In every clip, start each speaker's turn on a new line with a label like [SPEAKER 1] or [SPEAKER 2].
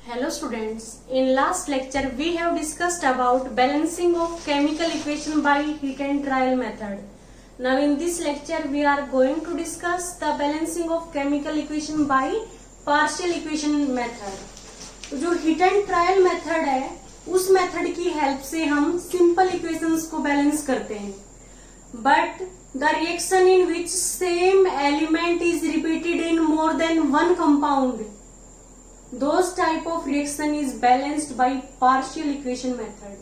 [SPEAKER 1] Hello students, in last lecture we have discussed about balancing of chemical equation by heat and trial method. Now in this lecture we are going to discuss the balancing of chemical equation by partial equation method. तो जो heat and trial method है उस method की help से हम simple equations को balance करते हैं, but the reaction in which same element is repeated in more than one compound, those type of reaction is balanced by partial equation method.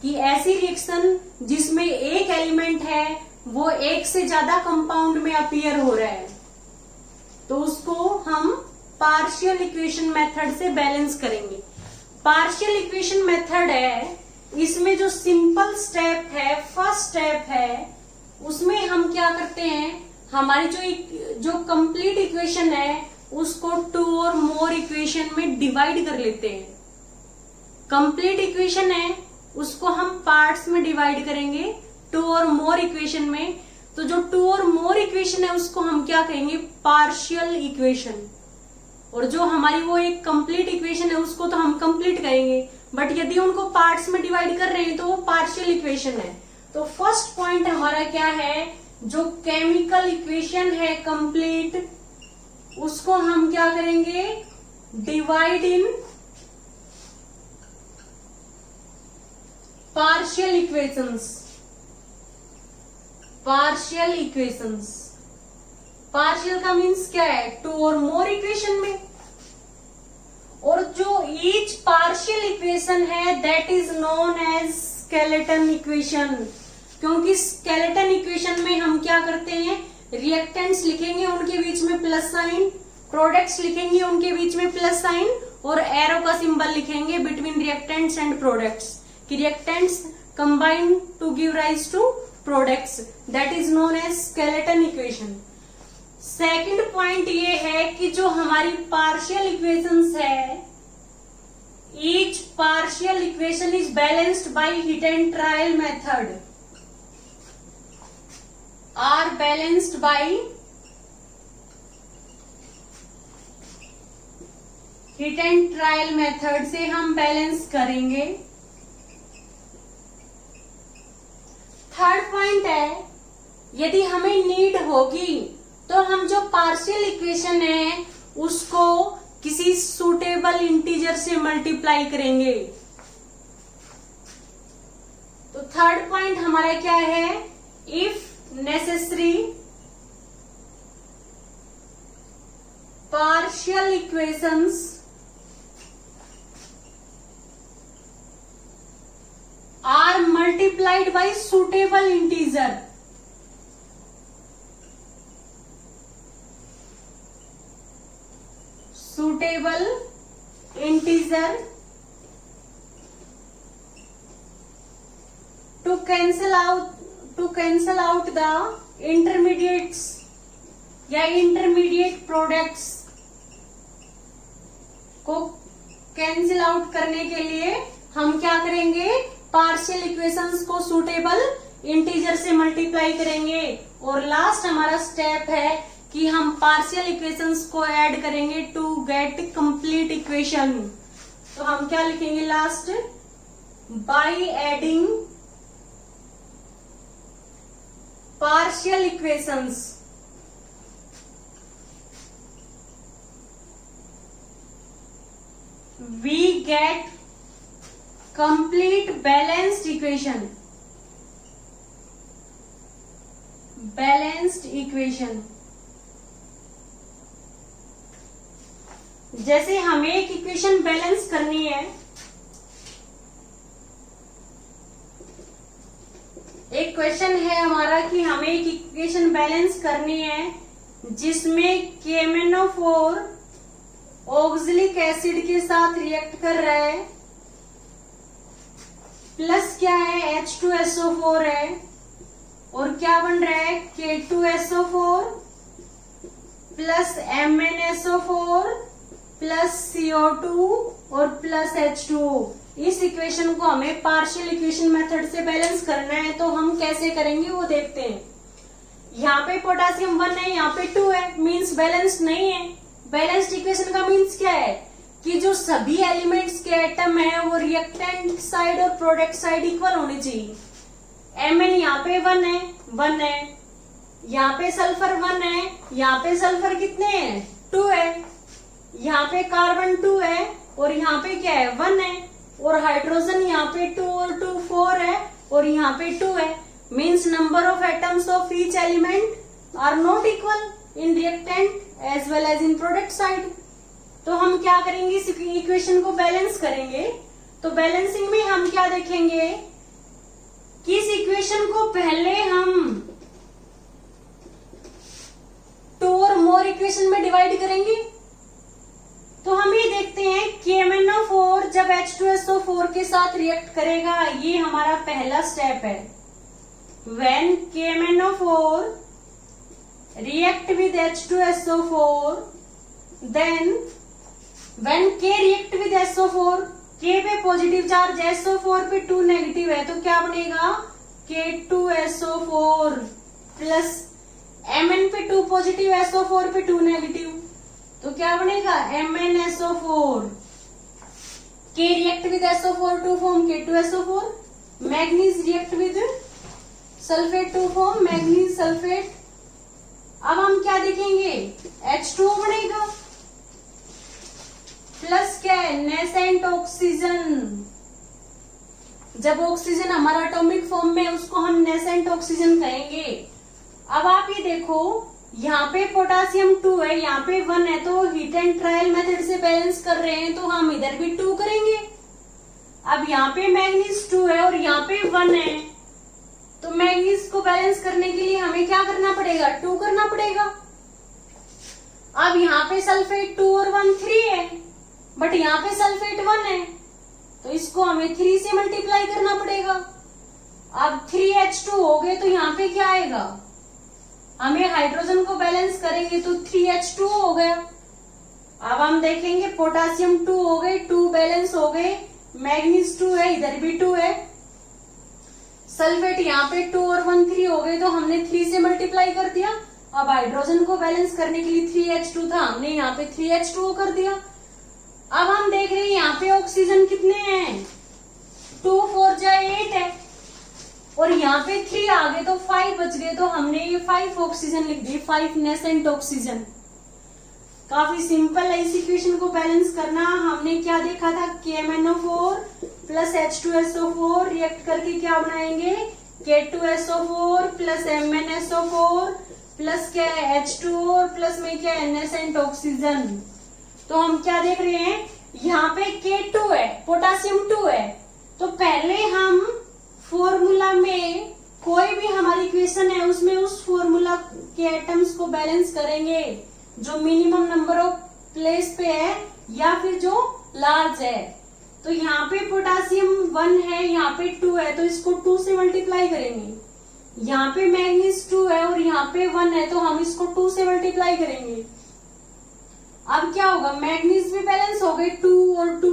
[SPEAKER 1] कि ऐसी रिएक्शन जिसमें एक एलिमेंट है वो एक से ज्यादा कंपाउंड में अपीयर हो रहा है, तो उसको हम पार्शियल इक्वेशन मेथड से बैलेंस करेंगे. पार्शियल इक्वेशन मेथड है, इसमें जो सिंपल स्टेप है, फर्स्ट स्टेप है, उसमें हम क्या करते हैं, हमारी जो कंप्लीट इक्वेशन है उसको टू और मोर इक्वेशन में डिवाइड कर लेते हैं. कंप्लीट इक्वेशन है उसको हम पार्ट्स में डिवाइड करेंगे टू और मोर इक्वेशन में. तो जो टू और मोर इक्वेशन है उसको हम क्या कहेंगे, पार्शियल इक्वेशन. और जो हमारी वो एक कंप्लीट इक्वेशन है उसको तो हम कंप्लीट कहेंगे, बट यदि उनको पार्ट्स में डिवाइड कर रहे हैं तो वो पार्शियल इक्वेशन है. तो फर्स्ट पॉइंट हमारा क्या है, जो केमिकल इक्वेशन है कंप्लीट, उसको हम क्या करेंगे, divide in partial equations. Partial equations, partial का मीन्स क्या है, टू और मोर इक्वेशन में. और जो ईच पार्शियल इक्वेशन है that is known as skeleton equation. क्योंकि स्केलेटन इक्वेशन में हम क्या करते हैं, रिएक्टेंट्स लिखेंगे उनके बीच में प्लस साइन, प्रोडक्ट्स लिखेंगे उनके बीच में प्लस साइन, और एरो का सिंबल लिखेंगे बिटवीन रिएक्टेंट्स एंड प्रोडक्ट्स, कि reactants combine to give rise to products. That is known as skeleton equation. Second point ये है कि जो हमारी पार्शियल इक्वेशंस है, each partial equation is balanced by hit and trial method, are balanced by hit and trial method से हम balance करेंगे. Third point है, यदि हमें नीड होगी तो हम जो पार्शियल इक्वेशन है उसको किसी सुटेबल इंटीजर से मल्टीप्लाई करेंगे. तो थर्ड पॉइंट हमारा क्या है, if necessary partial equations are multiplied by suitable integer. Suitable integer to cancel out the intermediates या इंटरमीडिएट प्रोडक्ट्स को कैंसिल आउट करने के लिए हम क्या करेंगे, पार्शियल इक्वेशंस को सुटेबल इंटीजर से मल्टीप्लाई करेंगे. और लास्ट हमारा स्टेप है कि हम पार्शियल इक्वेशंस को ऐड करेंगे टू गेट कंप्लीट इक्वेशन. तो हम क्या लिखेंगे last, by adding partial equations we get complete balanced equation. Balanced equation, जैसे हमें एक इक्वेशन बैलेंस करनी है, एक क्वेश्चन है हमारा कि हमें एक इक्वेशन बैलेंस करनी है जिसमें KMnO4 ऑक्सैलिक एसिड के साथ रिएक्ट कर रहा है, प्लस क्या है, H2SO4 है, और क्या बन रहा है, K2SO4 plus MnSO4 plus CO2 और प्लस H2O. इस इक्वेशन को हमें पार्शियल इक्वेशन मेथड से बैलेंस करना है, तो हम कैसे करेंगे वो देखते हैं. यहाँ पे पोटेशियम 1 है, यहाँ पे 2 है, मीन्स बैलेंस नहीं है. बैलेंस्ड इक्वेशन का मीन्स क्या है कि जो सभी एलिमेंट्स के एटम है वो रिएक्टेंट साइड और प्रोडक्ट साइड इक्वल होने चाहिए। Mn यहाँ पे 1 है, यहाँ पे सल्फर 1 है, यहाँ पे सल्फर कितने हैं 2 है, यहाँ पे कार्बन 2 है और यहाँ पे क्या है 1 है, और हाइड्रोजन यहाँ पे 2 और 2 4 है और यहाँ पे 2 है। Means number of atoms of each element are not equal in reactant as well as in product side. तो हम क्या करेंगे, इस इक्वेशन को बैलेंस करेंगे। तो बैलेंसिंग में हम क्या देखेंगे कि इस इक्वेशन को पहले हम 2 और मोर इक्वेशन में डिवाइड करेंगे। तो हम ये देखते हैं KMnO4 जब H2SO4 के साथ रिएक्ट करेगा, ये हमारा पहला स्टेप है। When KMnO4 react with H2SO4, then when K react with SO4, K पे पॉजिटिव चार्ज, SO4 पे 2 नेगेटिव है, तो क्या बनेगा K2SO4 प्लस Mn पे 2 पॉजिटिव, SO4 पे 2 नेगेटिव, तो क्या बनेगा MnSO4। K react with SO4 to form K2SO4, manganese react with sulphate to form manganese sulphate. अब हम क्या देखेंगे, H2O बनेगा प्लस क्या है नेसेंट ऑक्सीजन। जब ऑक्सीजन हमारा एटॉमिक फॉर्म में, उसको हम नेसेंट ऑक्सीजन कहेंगे। अब आप ये देखो, यहाँ पे पोटासियम 2 है, यहाँ पे 1 है, तो हीट एंड ट्रायल मेथड से बैलेंस कर रहे हैं, तो हम इधर भी 2 करेंगे। अब यहाँ पे मैग्नीज 2 है और यहाँ पे 1 है, तो मैग्नीज को बैलेंस करने के लिए हमें क्या करना पड़ेगा, 2 करना पड़ेगा। अब यहाँ पे सल्फेट 2 और 1 3 है, बट यहाँ पे सल्फेट 1 है, तो इसको हमें 3 से मल्टीप्लाई करना पड़ेगा। अब 3H2 हो गए, तो यहाँ पे क्या आएगा, हमें हाइड्रोजन को बैलेंस करेंगे तो 3H2 हो गया। अब हम देखेंगे पोटासियम 2 हो गए, 2 बैलेंस हो गए, मैग्नीज 2 है, इधर भी 2 है, सल्फेट यहाँ पे 2 और 1 3 हो गए, तो हमने 3 से मल्टीप्लाई कर दिया। अब हाइड्रोजन को बैलेंस करने के लिए 3H2 था, हमने यहाँ पे 3H2O कर दिया। अब हम देख रहे हैं यहाँ पे ऑक्सीजन कितने हैं, 2 4 जा 8 है, और यहाँ पे 3 आ गए तो 5 बच गए, तो हमने ये 5 ऑक्सीजन लिख दिए, 5 नेसेंट ऑक्सीजन। काफी सिंपल है इस इक्वेशन को बैलेंस करना। हमने क्या देखा था, KMnO4 प्लस H2SO4 रिएक्ट करके क्या बनाएंगे, K2SO4 प्लस MnSO4 प्लस क्या है H2O प्लस में क्या है नेसेंट ऑक्सीजन। तो हम क्या देख रहे हैं, यहाँ पे K2 है, पोटासियम 2 है, तो पहले हम फॉर्मूला में कोई भी हमारी इक्वेशन है उसमें उस फॉर्मूला के एटम्स को बैलेंस करेंगे जो मिनिमम नंबर ऑफ प्लेस पे है या फिर जो लार्ज है। तो यहाँ पे पोटासियम 1 है, यहाँ पे 2 है, तो इसको 2 से मल्टीप्लाई करेंगे। यहाँ पे मैग्नीज 2 है और यहाँ पे 1 है, तो हम इसको 2 से मल्टीप्लाई करेंगे। अब क्या होगा, मैग्नीज भी बैलेंस हो गए 2 और 2,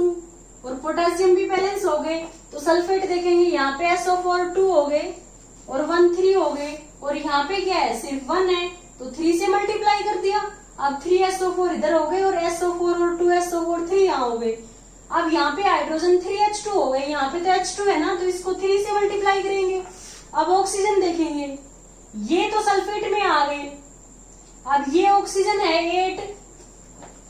[SPEAKER 1] और पोटासियम भी बैलेंस हो गए, तो सल्फेट देखेंगे यहाँ पे SO4 2 हो गए और 1 3 हो गए, और यहाँ पे क्या है सिर्फ 1 है, तो 3 से मल्टीप्लाई कर दिया। अब 3SO4 इधर हो गए और SO4 और 2SO4 3 यहाँ हो गए। अब यहाँ पे हाइड्रोजन 3H2 हो गए, यहाँ पे तो H2 है ना, तो इसको 3 से मल्टीप्लाई करेंगे। अब ऑक्सीजन देखेंगे, ये तो सल्फेट में आ गए, अब ये ऑक्सीजन है 8,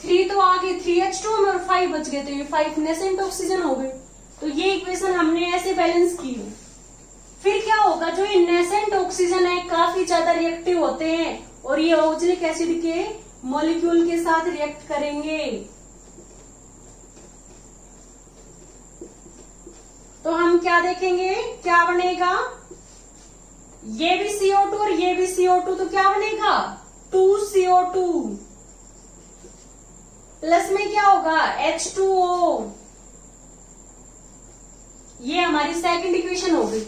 [SPEAKER 1] 3 तो आ गए 3H2 में और 5 बच गए, तो ये 5 नेसेंट ऑक्सीजन हो गए। तो ये इक्वेशन हमने ऐसे बैलेंस की है। फिर क्या होगा, जो ये नेसेंट ऑक्सीजन है काफी ज्यादा रिएक्टिव होते हैं और ये ऑक्जेलिक एसिड के मॉलिक्यूल के साथ रिएक्ट करेंगे। तो हम क्या देखेंगे, क्या बनेगा, ये भी CO2 और ये भी CO2, तो क्या बनेगा 2CO2 प्लस में क्या होगा H2O। ये हमारी सेकंड इक्वेशन हो गई।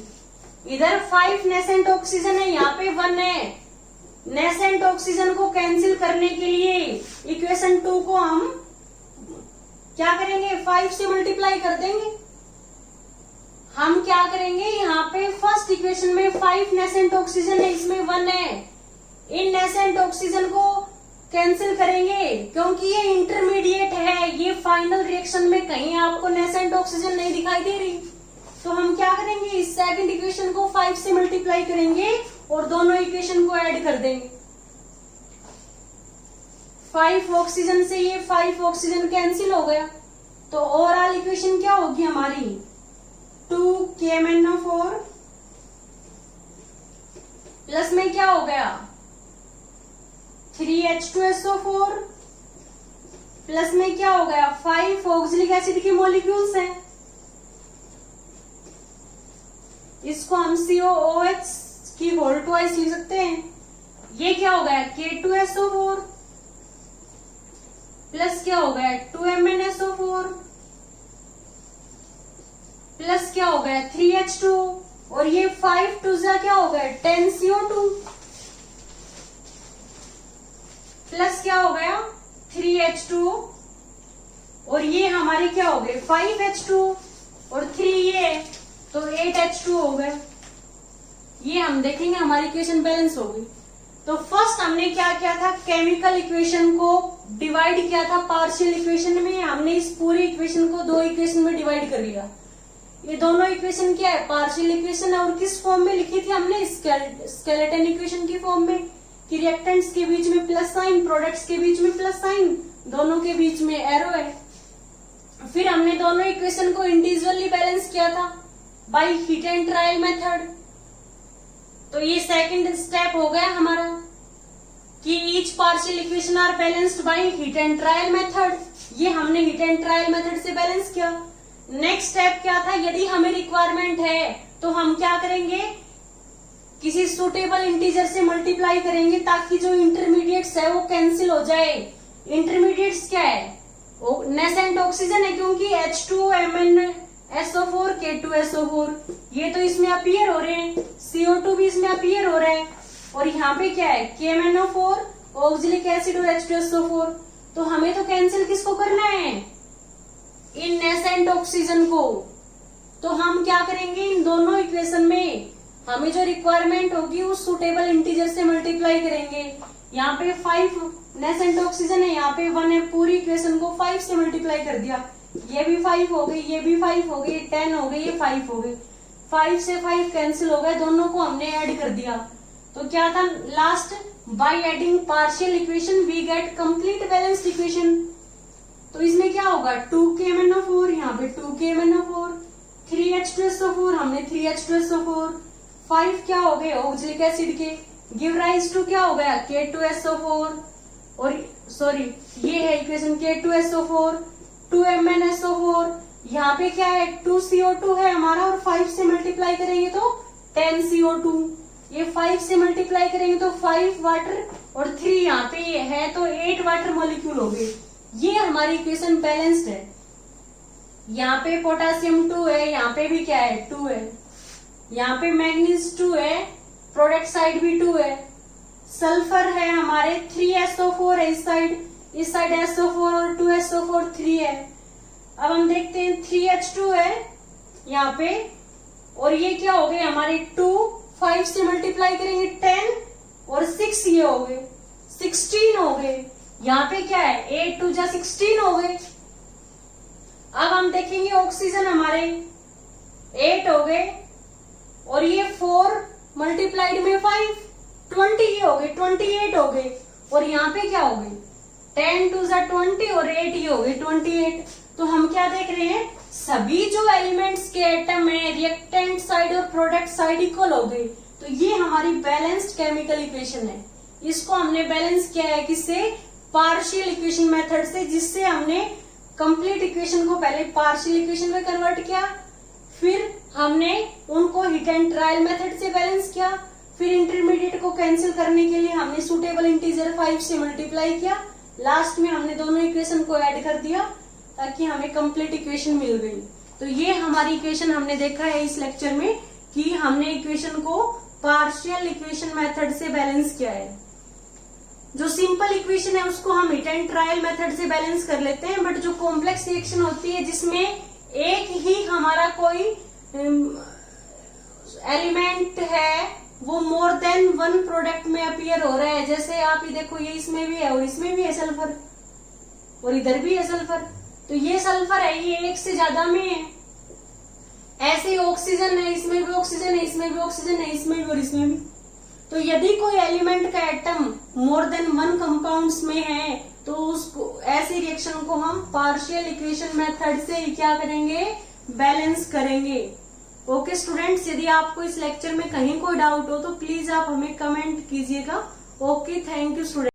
[SPEAKER 1] इधर 5 नेसेंट ऑक्सीजन है, यहाँ पे 1 है। नेसेंट ऑक्सीजन को कैंसिल करने के लिए इक्वेशन 2 को हम क्या करेंगे, 5 से मल्टीप्लाई कर देंगे। हम क्या करेंगे, यहाँ पे फर्स्ट इक्वेशन में 5 नेसेंट ऑक्सीजन है, इसमें 1 है। इन नेसेंट ऑक्सीजन को कैंसिल करेंगे क्योंकि ये इंटरमीडिएट है, ये फाइनल रिएक्शन में कहीं आपको नेसेंट ऑक्सीजन नहीं दिखाई दे रही। तो हम क्या करेंगे, इस सेकंड इक्वेशन को 5 से मल्टीप्लाई करेंगे और दोनों इक्वेशन को ऐड कर देंगे। 5 ऑक्सीजन से ये 5 ऑक्सीजन कैंसिल हो गया, तो ओवरऑल इक्वेशन क्या होगी हमारी, 2KMnO4 प्लस में क्या हो गया 3H2SO4 प्लस में क्या हो गया 5 ऑक्सिलिक एसिड के मॉलिक्यूल्स हैं, इसको हम COOH की होल ट्वाइस लिख सकते हैं। ये क्या हो गया K2SO4 प्लस क्या हो गया 2MnSO4 प्लस क्या हो गया 3H2 और ये 5 2 क्या हो गया 10CO2 प्लस क्या हो गया 3H2 और ये हमारे क्या हो गए 5H2 और 3 ये तो 8H2 हो गए। ये हम देखेंगे हमारी इक्वेशन बैलेंस हो गई। तो फर्स्ट हमने क्या किया था, केमिकल इक्वेशन को डिवाइड किया था पार्शियल इक्वेशन में। हमने इस पूरी इक्वेशन को 2 इक्वेशन में डिवाइड कर लिया। ये दोनों इक्वेशन क्या है, पार्शियल इक्वेशन है। और किस फॉर्म में लिखी थी हमने, स्केलेटन इक्वेशन की फॉर्म में, कि रिएक्टेंट्स के बीच में प्लस साइन, प्रोडक्ट्स के बीच में प्लस साइन, दोनों के बीच में एरो है। फिर हमने दोनों इक्वेशन को इंडिविजुअली बैलेंस किया था by hit and trial method. तो ये सेकंड स्टेप हो गया हमारा कि each partial equation are balanced by hit and trial method. ये हमने हीट एंड ट्रायल मेथड से बैलेंस किया। नेक्स्ट स्टेप क्या था, यदि हमें रिक्वायरमेंट है तो हम क्या करेंगे, किसी सुटेबल इंटीजर से मल्टीप्लाई करेंगे ताकि जो इंटरमीडिएट्स है वो कैंसिल हो जाए। इंटरमीडिएट्स क्या है, नेसेंट ऑक्सीजन है क्योंकि H2MnSO4 K2SO4 ये तो इसमें अपीयर हो रहे हैं, CO2 भी इसमें अपीयर हो रहा है। और यहाँ पे क्या है KMnO4 ऑक्सिलिक एसिड और H2SO4। तो हमें तो कैंसिल किसको करना है, इन नेसेंट ऑक्सीजन को। तो हम क्या करेंगे, इन दोनों इक्वेशन में हमें जो रिक्वायरमेंट होगी उस सुटेबल इंटीजर से मल्टीप्लाई करेंगे। यहाँ पे 5 नेसेंट ऑक्सीजन है, यहाँ पे 1 है, पूरी इक्वेशन को 5 से मल्टीप्लाई कर दिया। ये भी 5 हो गई, ये भी 5 हो गई, 10 हो गई, ये 5 हो गई। 5 से 5 कैंसिल हो गए, दोनों को हमने ऐड कर दिया। तो क्या था last, by adding partial equation we get complete balanced equation. तो इसमें क्या होगा 2KMnO4, यहाँ पे 2KMnO4, 3H2SO4, हमने 3H2SO4, 5 क्या हो गए ऑक्सिलिक एसिड के, गिव राइज टू क्या हो गया K2SO4 और सॉरी ये है इक्वेशन K2SO4, 2MnSO4, यहाँ पे क्या है 2CO2 है हमारा और 5 से मल्टीप्लाई करेंगे तो 10CO2, ये 5 से मल्टीप्लाई करेंगे तो 5 वाटर और 3 यहाँ पे ये है तो 8 वाटर मॉलिक्यूल हो गए। ये हमारी इक्वेशन बैलेंस्ड है। यहाँ पे पोटेशियम 2 है, यहाँ पे भी क्या है 2 है, यहाँ पे मैग्नीज 2 है, प्रोडक्ट साइड भी 2 है, सल्फर है हमारे 3SO4 है इस साइड SO4 और 2SO4 3 है। अब हम देखते हैं 3H2 है यहाँ पे और ये क्या हो गए हमारे 2, 5 से मल्टीप्लाई करेंगे 10 और 6 ये हो गए 16 हो गए। यहाँ पे क्या है 8 2 16 हो गए। अब हम देखेंगे ऑक्सीजन हमारे 8 हो गए और ये 4 मल्टीप्लाइड में 5 20 ये हो गए 28 हो गए। और यहाँ पे क्या हो गए 10 2 20 और 8 ये हो गए 28। तो हम क्या देख रहे हैं, सभी जो एलिमेंट्स के एटम है रिएक्टेंट साइड और प्रोडक्ट साइड इक्वल हो गए। तो ये हमारी बैलेंस्ड केमिकल इक्वेशन है। इसको हमने बैलेंस किया है किससे, पार्शियल इक्वेशन मेथड से, जिससे हमने कंप्लीट इक्वेशन को पहले पार्शियल इक्वेशन में कन्वर्ट किया, फिर हमने उनको हीट एंड ट्रायल मेथड से बैलेंस किया, फिर इंटरमीडिएट को कैंसिल करने के लिए हमने सुटेबल इंटीजर 5 से मल्टीप्लाई किया, लास्ट में हमने दोनों इक्वेशन को ऐड कर दिया ताकि हमें कंप्लीट इक्वेशन मिल गई। तो ये हमारी इक्वेशन हमने देखा है इस लेक्चर में कि हमने इक्वेशन को पार्शियल इक्वेशन मेथड से बैलेंस किया है। जो सिंपल इक्वेशन है उसको हम हीट एंड ट्रायल मेथड से बैलेंस कर लेते हैं, बट जो कॉम्प्लेक्स रिएक्शन होती है जिसमें एक ही हमारा कोई एलिमेंट है वो मोर देन वन प्रोडक्ट में अपीयर हो रहा है। जैसे आप ये देखो, ये इसमें भी है और इसमें भी है सल्फर और इधर भी है सल्फर, तो ये सल्फर है, ये एक से ज्यादा में है। ऐसे ही ऑक्सीजन है, इसमें भी ऑक्सीजन है, इसमें भी ऑक्सीजन है, इसमें भी और इसमें भी। तो यदि कोई एलिमेंट का atom more than one compounds में है तो उसको ऐसी रिएक्शन को हम पार्शियल इक्वेशन मेथड से क्या करेंगे, बैलेंस करेंगे। ओके स्टूडेंट्स, यदि आपको इस लेक्चर में कहीं कोई डाउट हो तो प्लीज आप हमें कमेंट कीजिएगा। Okay, thank you student.